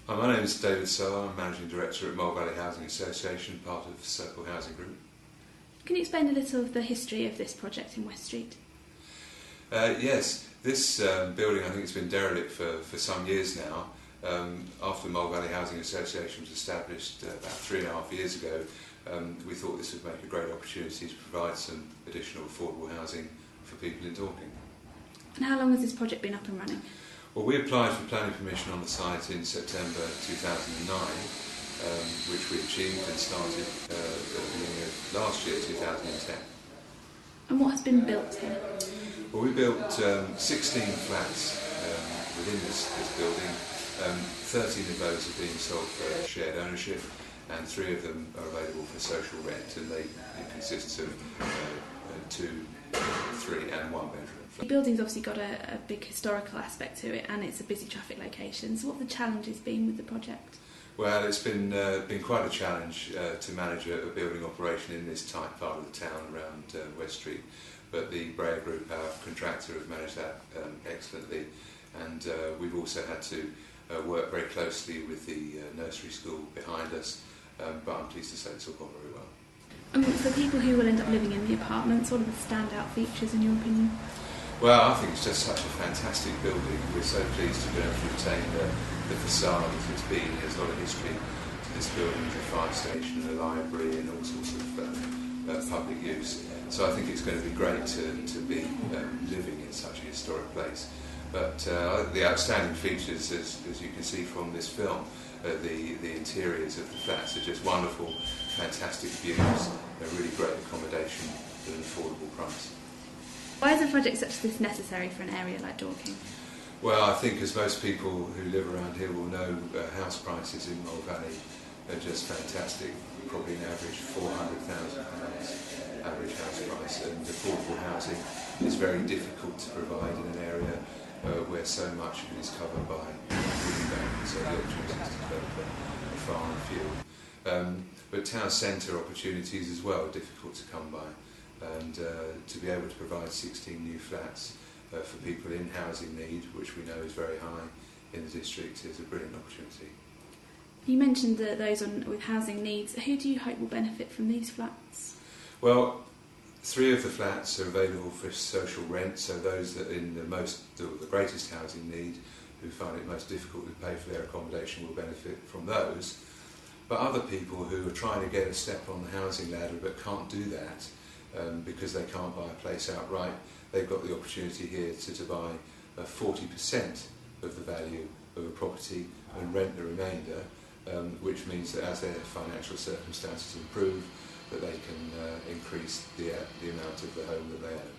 Hi, my name is David Sower. I'm Managing Director at Mole Valley Housing Association, part of Circle Housing Group. Can you explain a little of the history of this project in West Street? Yes, this building I think has been derelict for some years now. After the Mole Valley Housing Association was established about 3.5 years ago, we thought this would make a great opportunity to provide some additional affordable housing for people in Dorking. And how long has this project been up and running? Well, we applied for planning permission on the site in September 2009, which we achieved and started at the beginning of last year, 2010. And what has been built here? Well, we built 16 flats within this building. 13 of those are being sold for shared ownership, and 3 of them are available for social rent, and it consists of 2, 3 and 1 bedroom. The building's obviously got a big historical aspect to it, and it's a busy traffic location. So what have the challenges been with the project? Well, it's been quite a challenge to manage a building operation in this tight part of the town around West Street, but the Brayer Group, our contractor, have managed that excellently, and we've also had to work very closely with the nursery school behind us, but I'm pleased to say it's all gone very well. And for people who will end up living in the apartments, what are the standout features in your opinion? Well, I think it's just such a fantastic building. We're so pleased to be able to retain the facade as it's been. There's a lot of history to this building, with a fire station, a library and all sorts of public use. So I think it's going to be great to be living in such a historic place. But the outstanding features, as you can see from this film, the interiors of the flats are just wonderful, fantastic views, a really great accommodation at an affordable price. Why is a project such as this necessary for an area like Dorking? Well, I think as most people who live around here will know, house prices in Mole Valley are just fantastic. Probably an average £400,000 average house price, and affordable housing is very difficult to provide in an area where so much of it is covered by green banks, so the opportunities to develop a farm and fuel. But town centre opportunities as well are difficult to come by, and to be able to provide 16 new flats for people in housing need, which we know is very high in the district, is a brilliant opportunity. You mentioned that those with housing needs. Who do you hope will benefit from these flats? Well, 3 of the flats are available for social rent, so those that in the greatest housing need, who find it most difficult to pay for their accommodation, will benefit from those. But other people who are trying to get a step on the housing ladder but can't do that because they can't buy a place outright, they've got the opportunity here to buy 40% of the value of a property and rent the remainder, which means that as their financial circumstances improve, that they can increase the amount of the home that they own.